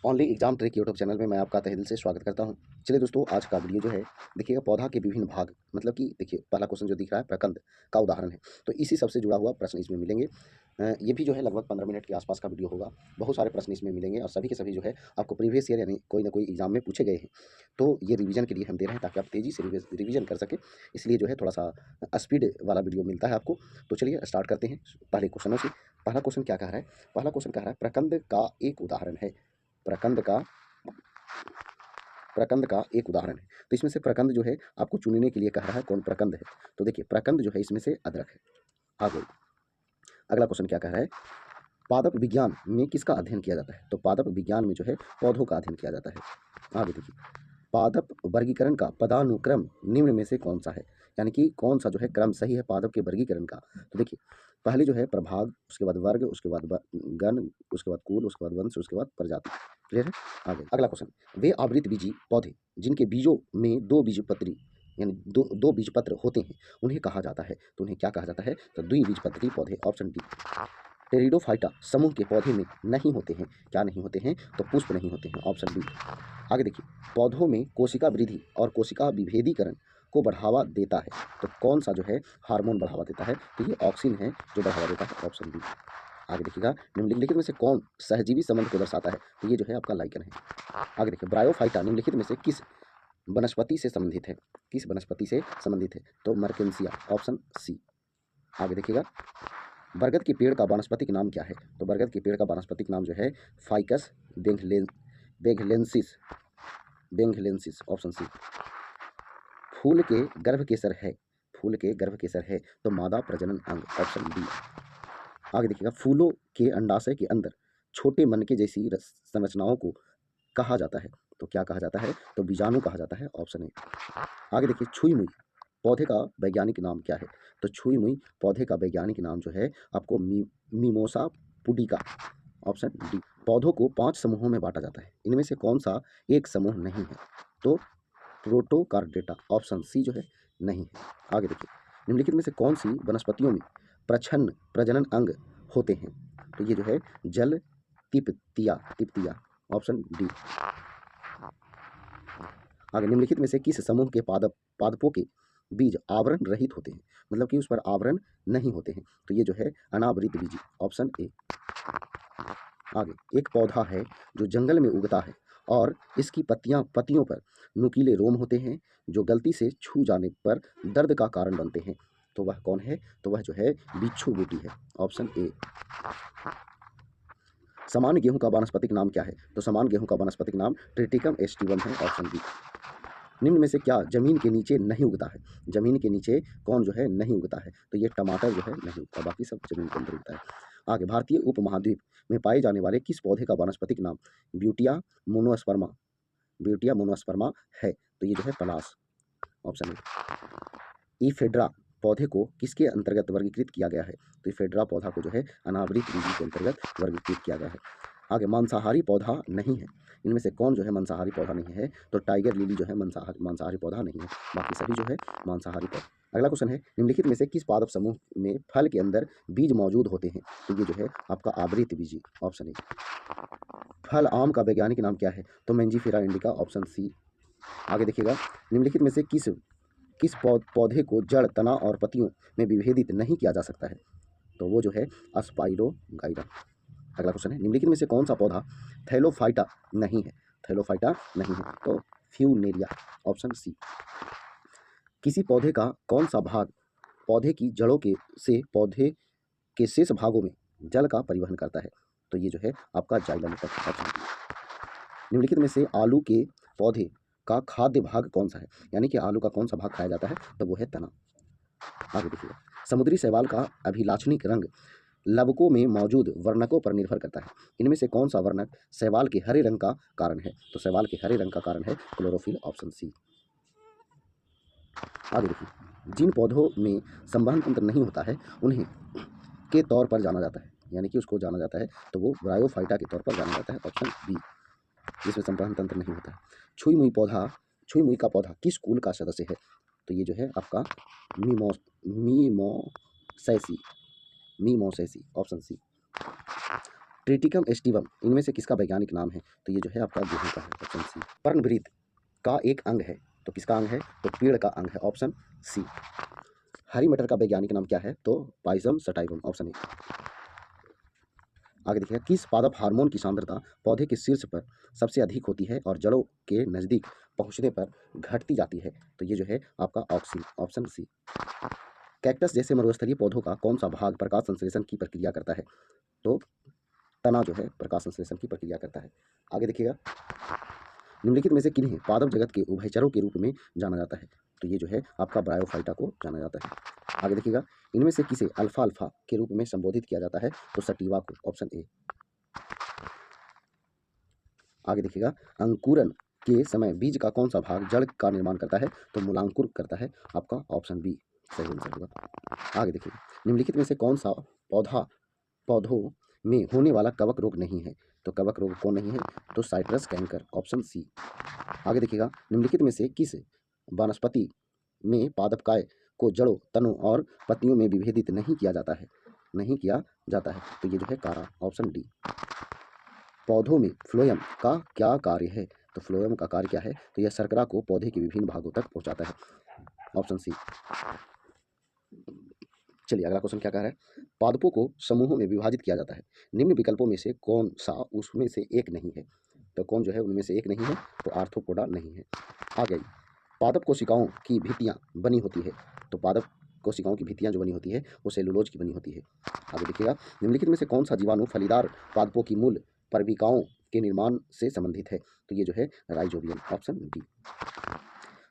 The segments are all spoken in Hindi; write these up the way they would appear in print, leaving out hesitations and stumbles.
Only exam trick YouTube channel में मैं आपका तहे दिल से स्वागत करता हूं। चलिए दोस्तों, आज का वीडियो जो है, देखिएगा पौधा के विभिन्न भाग, मतलब कि देखिए पहला क्वेश्चन जो दिख रहा है प्रकंद का उदाहरण है। तो इसी सबसे जुड़ा हुआ प्रश्न इसमें मिलेंगे। ये भी जो है लगभग 15 मिनट के आसपास का वीडियो होगा। बहुत सारे प्रश्न इसमें मिलेंगे और सभी के सभी जो है आपको प्रीवियस ईयर यानी कोई ना कोई एग्जाम में पूछे गए हैं। तो ये रिवीजन के लिए हम दे रहे हैं ताकि आप तेज़ी से रिवीजन कर सकें। इसलिए जो है थोड़ा सा स्पीड वाला वीडियो मिलता है आपको। तो चलिए स्टार्ट करते हैं पहले क्वेश्चनों से। पहला क्वेश्चन क्या कह रहा है? पहला क्वेश्चन कह रहा है प्रकंद का एक उदाहरण है। प्रकंद का प्रकंद का एक उदाहरण है। तो इसमें से प्रकंद जो है आपको चुनने के लिए कह रहा है, कौन प्रकंद है। तो देखिए प्रकंद जो है इसमें से अदरक है। आगे अगला क्वेश्चन क्या कह रहा है? पादप विज्ञान में किसका अध्ययन किया जाता है? तो पादप विज्ञान में जो है पौधों का अध्ययन किया जाता है। आगे देखिए, पादप वर्गीकरण का पदानुक्रम निम्न में से कौन सा है? यानी कि कौन सा जो है क्रम सही है पादप के वर्गीकरण का? तो देखिए पहले जो है प्रभाग, उसके बाद वर्ग, उसके बाद गण, उसके बाद कुल, उसके बाद वंश, उसके बाद प्रजाति। क्लियर है? आगे अगला क्वेश्चन, वे आवृत बीजी पौधे जिनके बीजों में दो बीजपत्री यानी दो दो बीजपत्र होते हैं उन्हें कहा जाता है। तो उन्हें क्या कहा जाता है? तो द्विबीजपत्री पौधे। Option D. टेरिडोफाइटा समूह के पौधे में नहीं होते हैं। क्या नहीं होते हैं? तो पुष्प नहीं होते हैं। Option B. आगे देखिए, पौधों में कोशिका वृद्धि और कोशिका विभेदीकरण को बढ़ावा देता है। तो कौन सा जो है हार्मोन बढ़ावा देता है? तो ये ऑक्सिन है जो बढ़ावा देता है। Option B. आगे देखिएगा, निम्नलिखित में से कौन सहजीवी संबंध को दर्शाता है? तो ये जो है आपका लाइकन है। आगे देखिए, ब्रायोफाइटा निम्नलिखित में से किस वनस्पति से संबंधित है? किस वनस्पति से संबंधित है? तो मर्केंसिया। Option C. आगे देखिएगा, बरगद के पेड़ का वानस्पतिक नाम क्या है? तो बरगद के पेड़ का वानस्पतिक नाम जो है ficus bengalensis bengalensis. Option C. फूल के गर्भ केसर है। फूल के गर्भ केसर है तो मादा प्रजनन अंग। Option B. आगे देखिएगा, फूलों के अंडाशय के अंदर छोटे मनके जैसी संरचनाओं को कहा जाता है। तो क्या कहा जाता है? तो बीजाणु कहा जाता है। Option A. आगे देखिए, छुई मुई पौधे का वैज्ञानिक नाम क्या है? तो छुई मुई पौधे का वैज्ञानिक नाम जो है आपको मिमोसा पुडिका। Option D. पौधों को 5 समूहों में बांटा जाता है, इनमें से कौन सा एक समूह नहीं है? तो प्रोटोकार्डेटा। ऑप्शन सी जो है नहीं है। आगे देखिए, निम्नलिखित में से कौन सी वनस्पतियों में प्रच्छन्न प्रजनन अंग होते हैं? तो ये जो है जल तिपतिया तिपतिया। Option D. आगे, निम्नलिखित में से किस समूह के पादपों के बीज आवरण रहित होते हैं, मतलब कि उस पर आवरण नहीं होते हैं? तो ये जो है अनावृत बीजी। Option A. आगे, एक पौधा है जो जंगल में उगता है और इसकी पत्तियों पर नुकीले रोम होते हैं जो गलती से छू जाने पर दर्द का कारण बनते हैं। तो वह कौन है? तो वह जो है बिच्छू बूटी है। Option A. समान गेहूं का वानस्पतिक नाम क्या है? तो समान गेहूं का वानस्पतिक नाम ट्रिटिकम एस्टिवम है। Option B. निम्न में से क्या जमीन के नीचे नहीं उगता है? जमीन के नीचे कौन जो है नहीं उगता है? तो ये टमाटर जो है नहीं उगता, बाकी सब जमीन के अंदर उगता है। आगे, भारतीय उपमहाद्वीप में पाए जाने वाले किस पौधे का वानस्पतिक नाम ब्यूटिया मोनोस्पर्मा ब्यूटिया मोनोस्पर्मा है? तो ये जो है पलाश। Option A. इफेड्रा पौधे को किसके अंतर्गत वर्गीकृत किया गया है? तो इफेड्रा पौधा को जो है अनावृत बीजी के अंतर्गत वर्गीकृत किया गया है। आगे, मांसाहारी पौधा नहीं है, इनमें से कौन जो है मांसाहारी पौधा नहीं है? तो टाइगर लिली जो है मांसाहारी पौधा नहीं है, बाकी सभी जो है मांसाहारी पौधा। अगला क्वेश्चन है, निम्नलिखित में से किस पादप समूह में फल के अंदर बीज मौजूद होते हैं? तो ये जो है आपका आवृत बीजी। Option A. फल आम का वैज्ञानिक नाम क्या है? तो मेंजीफेरा इंडिका। Option C. आगे देखिएगा, निम्नलिखित में से किस किस पौधे को जड़, तना और पत्तियों में विभेदित नहीं किया जा सकता है? तो वो जो है अस्पाइरोगाइरा। अगला क्वेश्चन है, निम्नलिखित में से कौन सा पौधा थैलोफाइटा नहीं है? थैलोफाइटा नहीं है तो फ्यूनेरिया। Option C. किसी पौधे का कौन सा भाग पौधे की जड़ों के से पौधे के शेष भागों में जल का परिवहन करता है? तो ये जो है आपका जाइलम है। Option D. निम्नलिखित में से आलू के पौधे का खाद्य भाग कौन सा है? यानी कि आलू का कौन सा भाग खाया जाता है? तो वो है तना। आगे देखिए, समुद्री शैवाल का अभिलाक्षणिक रंग लवकों में मौजूद वर्णकों पर निर्भर करता है, इनमें से कौन सा वर्णक शैवाल के हरे रंग का कारण है? तो शैवाल के हरे रंग का कारण है क्लोरोफिल। Option C. आगे देखिए, जिन पौधों में संवहन तंत्र नहीं होता है उन्हें के तौर पर जाना जाता है, यानी कि उसको जाना जाता है तो वो ब्रायोफाइटा के तौर पर जाना जाता है। ऑप्शन बी, जिसमें संवहन तंत्र नहीं होता है। छुई मुई का पौधा किस कुल का सदस्य है? तो ये जो है आपका mimosaceae mimosaceae. Option C. Triticum aestivum इनमें से किसका वैज्ञानिक नाम है? तो ये जो है आपका गेहूं का है, ऑप्शन सी। पर्णवृत्त का एक अंग है, तो किसका अंग है? तो पेड़ का अंग है, ऑप्शन सी। हरी मटर का वैज्ञानिक नाम क्या है? तो पाइजम सटाइवम, ऑप्शन ए। आगे देखिए, किस पादप हार्मोन की सांद्रता पौधे के शीर्ष पर सबसे अधिक होती है और जड़ों के नजदीक पहुंचने पर घटती जाती है? तो ये जो है आपका ऑक्सीन, ऑप्शन सी। कैक्टस जैसे मरुस्थलीय पौधों का कौन सा भाग प्रकाश संश्लेषण की प्रक्रिया करता है? तो तना जो है प्रकाश संश्लेषण की प्रक्रिया करता है। आगे देखिएगा, निम्नलिखित में से किन्हें पादप जगत के उभयचरों के रूप में जाना जाता है? तो ये जो है आपका ब्रायोफाइटा को जाना जाता है। आगे देखिएगा, इनमें से किसे अल्फा अल्फा के रूप में संबोधित किया जाता है? तो सटीवा को, ऑप्शन ए। आगे देखिएगा, अंकुरन के समय बीज का कौन सा भाग जड़ का निर्माण करता है? तो मूलांकुर करता है, आपका ऑप्शन बी सही आंसर होगा। आगे देखिए, निम्नलिखित में से कौन सा पौधों में होने वाला कवक रोग नहीं है? तो कवक रोग कौन नहीं है? तो साइट्रस कैंकर, ऑप्शन सी। आगे देखिएगा, निम्नलिखित में से किस वनस्पति में पादपकाय को जड़ों, तनों और पत्तियों में विभेदित नहीं किया जाता है? नहीं किया जाता है, तो ये जो है कारा, ऑप्शन डी। पौधों में फ्लोएम का क्या कार्य है? तो फ्लोएम का कार्य क्या है? तो यह शर्करा को पौधे के विभिन्न भागों तक पहुंचाता है, ऑप्शन सी। चलिए अगला क्वेश्चन क्या कह रहा है? पादपों को समूहों में विभाजित किया जाता है, निम्न विकल्पों में से कौन सा उसमें से एक नहीं है? तो कौन जो है उनमें से एक नहीं है? तो आर्थ्रोपोडा नहीं है। आ गई, पादप कोशिकाओं की भित्तियां बनी होती है, तो पादप कोशिकाओं की भित्तियां जो बनी होती है वो सेलुलोज की बनी होती है। आगे देखिएगा, निम्नलिखित में से कौन सा जीवाणु फलीदार पादपों की मूल परविकाओं के निर्माण से संबंधित है? तो ये जो है राइजोबियम, ऑप्शन डी।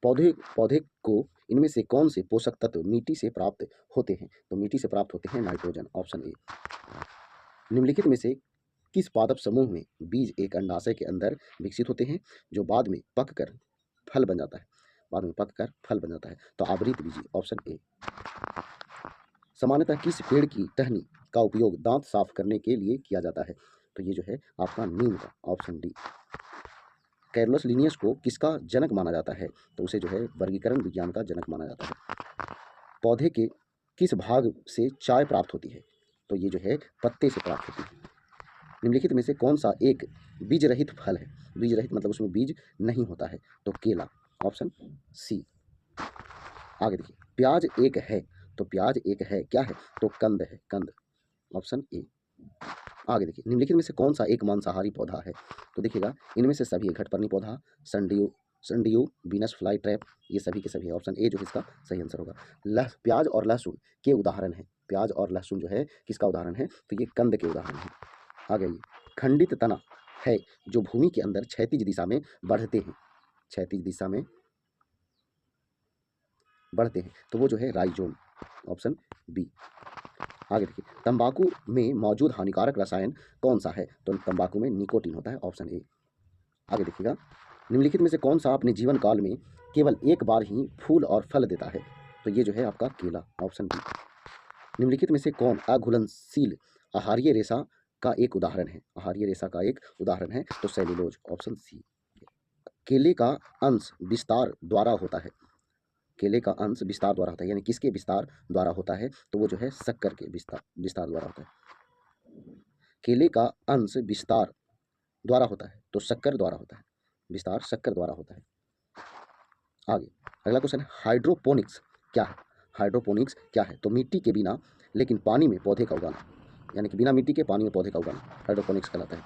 पौधे पौधे को इनमें से कौन से पोषक तत्व मिट्टी से प्राप्त होते हैं? तो मिट्टी से प्राप्त होते हैं नाइट्रोजन, ऑप्शन ए। निम्नलिखित में से किस पादप समूह में बीज एक अंडाशय के अंदर विकसित होते हैं जो बाद में पककर फल बन जाता है? बाद में पककर फल बन जाता है, तो आवृत बीजी, ऑप्शन ए। सामान्यतः किस पेड़ की टहनी का उपयोग दांत साफ करने के लिए किया जाता है? तो ये जो है आपका नीम का, ऑप्शन डी। कैरोलस लिनियस को किसका जनक माना जाता है? तो उसे जो है वर्गीकरण विज्ञान का जनक माना जाता है। पौधे के किस भाग से चाय प्राप्त होती है? तो ये जो है पत्ते से प्राप्त होती है। निम्नलिखित में से कौन सा एक बीज रहित फल है? बीज रहित मतलब उसमें बीज नहीं होता है, तो केला, ऑप्शन सी। आगे देखिए, प्याज एक है, तो प्याज एक है क्या है? तो कंद है, कंद, ऑप्शन ए। आगे देखिए, निम्नलिखित में से कौन सा एक मांसाहारी पौधा है? तो देखिएगा, इनमें से सभी घटपर्णी पौधा, संडियो, बीनस फ्लाई ट्रैप, ये सभी के सभी, ऑप्शन ए जो इसका सही आंसर होगा। प्याज और लहसुन के उदाहरण है, प्याज और लहसुन जो है किसका उदाहरण है? तो ये कंद के उदाहरण है। आगे ये खंडित तना है जो भूमि के अंदर क्षैतिज दिशा में बढ़ते हैं, क्षैतिज दिशा में बढ़ते हैं, तो वो जो है राइजोम, ऑप्शन बी। आगे देखिए, तंबाकू में मौजूद हानिकारक रसायन कौन सा है? तो तंबाकू में निकोटीन होता है, ऑप्शन ए। आगे देखिएगा, निम्नलिखित में से कौन सा अपने जीवन काल में केवल एक बार ही फूल और फल देता है? तो ये जो है आपका केला, ऑप्शन बी। निम्नलिखित में से कौन अघुलनशील आहारीय रेशा का एक उदाहरण है? आहारीय रेशा का एक उदाहरण है, तो सेल्यूलोज, ऑप्शन सी। केले का अंश विस्तार द्वारा होता है, केले का अंश विस्तार द्वारा होता है, यानी किसके विस्तार द्वारा होता है? तो वो जो है शक्कर के विस्तार द्वारा होता है। केले का अंश विस्तार द्वारा होता है, तो शक्कर द्वारा होता है, विस्तार शक्कर द्वारा होता है। आगे अगला क्वेश्चन है, हाइड्रोपोनिक्स क्या है? हाइड्रोपोनिक्स क्या है? तो मिट्टी के बिना लेकिन पानी में पौधे का उगाना, यानी कि बिना मिट्टी के पानी में पौधे का उगाना हाइड्रोपोनिक्स कहलाता है।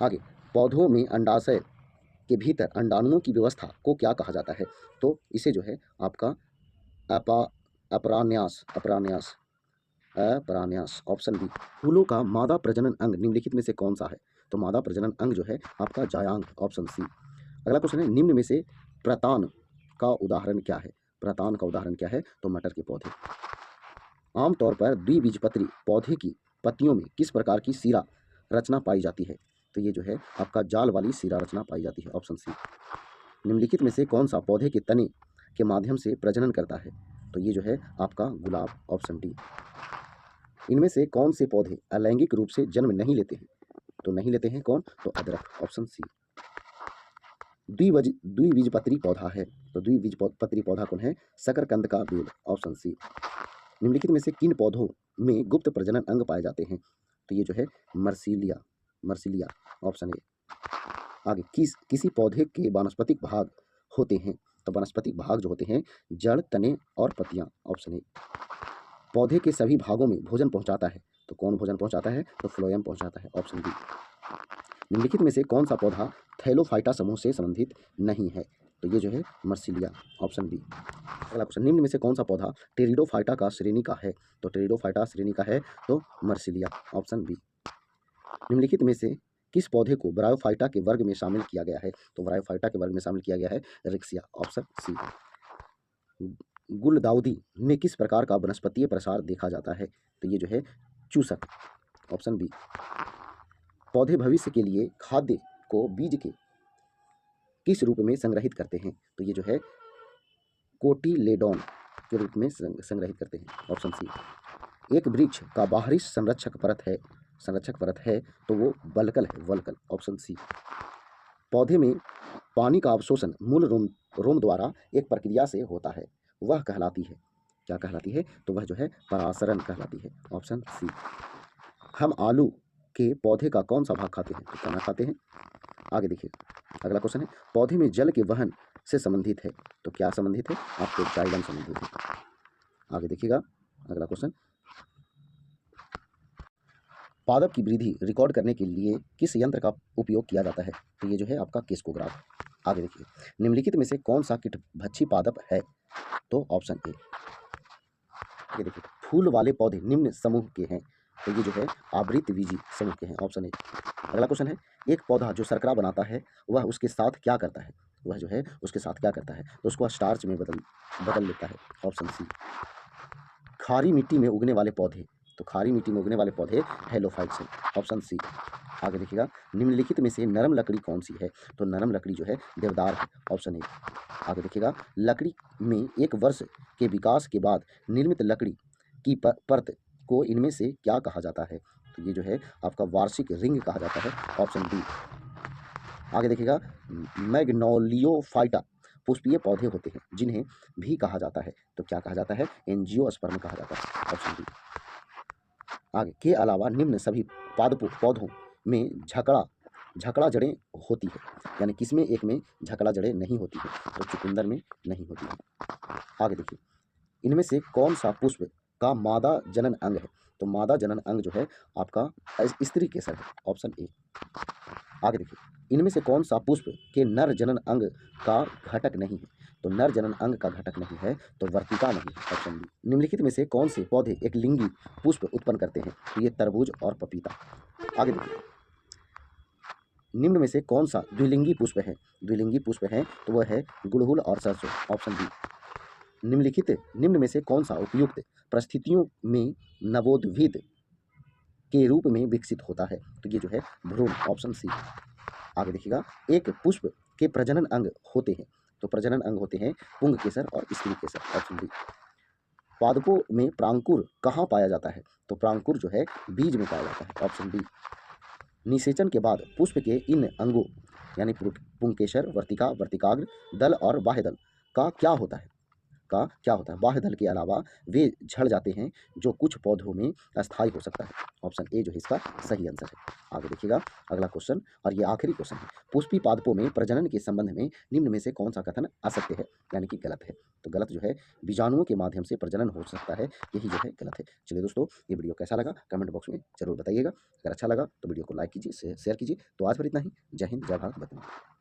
आगे, पौधों में अंडाशय के भीतर अंडाणुओं की व्यवस्था को क्या कहा जाता है? तो इसे जो है आपका अपा अपरान्यास अपरान्यास अपरान्यास, ऑप्शन बी। फूलों का मादा प्रजनन अंग निम्नलिखित में से कौन सा है? तो मादा प्रजनन अंग जो है आपका जायांग, ऑप्शन सी। अगला क्वेश्चन है, निम्न में से प्रतान का उदाहरण क्या है? प्रतान का उदाहरण क्या है? तो मटर के पौधे। आमतौर पर द्विबीजपत्री पौधे की पत्तियों में किस प्रकार की सीरा रचना पाई जाती है? तो ये जो है आपका जाल वाली सीरा रचना पाई जाती है, ऑप्शन सी। निम्नलिखित में से कौन सा पौधे के तने के माध्यम से प्रजनन करता है? तो ये जो है आपका गुलाब, ऑप्शन डी। इनमें से कौन से पौधे अलैंगिक रूप से जन्म नहीं लेते हैं? तो नहीं लेते हैं कौन? तो अदरक, ऑप्शन सी। द्विबीजपत्री पौधा है, तो द्विबीजपत्री पौधा कौन है? शकरकंद का बेल, ऑप्शन सी। निम्नलिखित में से किन पौधों में गुप्त प्रजनन अंग पाए जाते हैं? तो ये जो है मर्सीलिया, मर्सिलिया, ऑप्शन ए। आगे, किसी पौधे के वानस्पतिक भाग होते हैं, तो वानस्पतिक भाग जो होते हैं जड़, तने और पत्तियां, ऑप्शन ए। पौधे के सभी भागों में भोजन पहुंचाता है, तो कौन भोजन पहुंचाता है, तो फ्लोएम पहुंचाता है, ऑप्शन बी। निम्नलिखित में से कौन सा पौधा थैलोफाइटा समूह से संबंधित नहीं है, तो ये जो है मर्सिलिया, ऑप्शन बी। अगला क्वेश्चन, निम्न में से कौन सा पौधा टेरिडोफाइटा का श्रेणी का है, तो टेरिडोफाइटा श्रेणी का है तो मर्सिलिया, ऑप्शन बी। निम्नलिखित में से किस पौधे को ब्रायोफाइटा के वर्ग में शामिल किया गया है, तो ब्रायोफाइटा के वर्ग में शामिल किया गया है रिक्सिया, ऑप्शन सी। गुलदाउदी में किस प्रकार का वनस्पतीय प्रसार देखा जाता है, तो ये जो है चूसक, ऑप्शन बी। पौधे भविष्य के लिए खाद्य को बीज के किस रूप में संग्रहित करते हैं, तो ये जो है कोटिलेडोन के रूप में संग्रहित करते हैं, ऑप्शन सी। एक वृक्ष का बाहरी संरक्षक परत है तो वो वल्कल है, वल्कल, ऑप्शन सी। पौधे में पानी का अवशोषण मूल रोम द्वारा एक प्रक्रिया से होता है, वह कहलाती है, क्या कहलाती है, तो वह जो है परासरण कहलाती है, ऑप्शन सी। हम आलू के पौधे का कौन सा भाग खाते हैं, तो तना खाते हैं। आगे देखिए, अगला क्वेश्चन है, पौधे में जल के वहन से संबंधित है, तो क्या संबंधित है, आपको जाइलम संबंधित है। आगे देखिएगा, अगला क्वेश्चन, पादप की वृद्धि रिकॉर्ड करने के लिए किस यंत्र का उपयोग किया जाता है, तो ये जो है आपका किस्कोग्राफ। आगे देखिए, निम्नलिखित में से कौन सा कीटभक्षी पादप है, तो ऑप्शन ए। ये देखिए, फूल वाले पौधे निम्न समूह के हैं, तो ये जो है आवृतबीजी समूह के हैं, ऑप्शन ए। अगला क्वेश्चन है, एक पौधा जो शर्करा बनाता है वह उसके साथ क्या करता है, वह जो है उसके साथ क्या करता है, तो उसको स्टार्च में बदल लेता है, ऑप्शन सी। खारी मिट्टी में उगने वाले पौधे, तो खारी मिट्टी में उगने वाले पौधे हेलोफाइट्स हैं, ऑप्शन सी। आगे देखिएगा, निम्नलिखित में से नरम लकड़ी कौन सी है, तो नरम लकड़ी जो है देवदार है, ऑप्शन ए। आगे देखिएगा, लकड़ी में एक वर्ष के विकास के बाद निर्मित लकड़ी की परत को इनमें से क्या कहा जाता है, तो ये जो है आपका वार्षिक रिंग कहा जाता है, ऑप्शन डी। आगे देखिएगा, मैग्नोलियोफाइटा पुष्पीय पौधे होते हैं जिन्हें भी कहा जाता है, तो क्या कहा जाता है, एंजियोस्पर्म कहा जाता है, ऑप्शन डी। आगे, के अलावा निम्न सभी पौधों में झकड़ा जड़ें होती है, यानी किसमें एक में झकड़ा जड़ें नहीं होती है, तो चुकंदर में नहीं होती है। आगे देखिए, इनमें से कौन सा पुष्प का मादा जनन अंग है, तो मादा जनन अंग जो है आपका स्त्री केसर है, ऑप्शन ए। आगे देखिए, इनमें से कौन सा पुष्प के नर जनन अंग का घटक नहीं है, तो नर जनन अंग का घटक नहीं है तो वर्तिका नहीं है, ऑप्शन बी। निम्नलिखित में से कौन से पौधे एक लिंगी पुष्प उत्पन्न करते हैं, तो ये तरबूज और पपीता। आगे देखिए, निम्न में से कौन सा द्विलिंगी पुष्प है, द्विलिंगी पुष्प है तो वह है गुड़हल और सरसों, ऑप्शन बी। निम्न में से कौन सा उपयुक्त परिस्थितियों में नवोद्भिद के रूप में विकसित होता है, तो ये जो है भ्रूण, ऑप्शन सी। आगे देखिएगा, एक पुष्प के प्रजनन अंग होते हैं, तो प्रजनन अंग होते हैं पुंग केसर और स्त्री केसर, ऑप्शन डी। पादपों में प्रांकुर कहाँ पाया जाता है, तो प्रांकुर जो है बीज में पाया जाता है, ऑप्शन डी। निषेचन के बाद पुष्प के इन अंगों यानी पुंकेसर, वर्तिका, वर्तिकाग्र, दल और बाह्य दल का क्या होता है, बाह्य दल के अलावा वे झड़ जाते हैं जो कुछ पौधों में अस्थायी हो सकता है, ऑप्शन ए जो है इसका सही आंसर है। आगे देखिएगा, अगला क्वेश्चन और ये आखिरी क्वेश्चन है, पुष्पी पादपों में प्रजनन के संबंध में निम्न में से कौन सा कथन असत्य है, यानी कि गलत है, तो गलत जो है बीजाणुओं के माध्यम से प्रजनन हो सकता है, यही जो है गलत है। चलिए दोस्तों, ये वीडियो कैसा लगा कमेंट बॉक्स में जरूर बताइएगा, अगर अच्छा लगा तो वीडियो को लाइक कीजिए, शेयर कीजिए। तो आज पर इतना ही, जय हिंद, जय भारत, वंदे मातरम।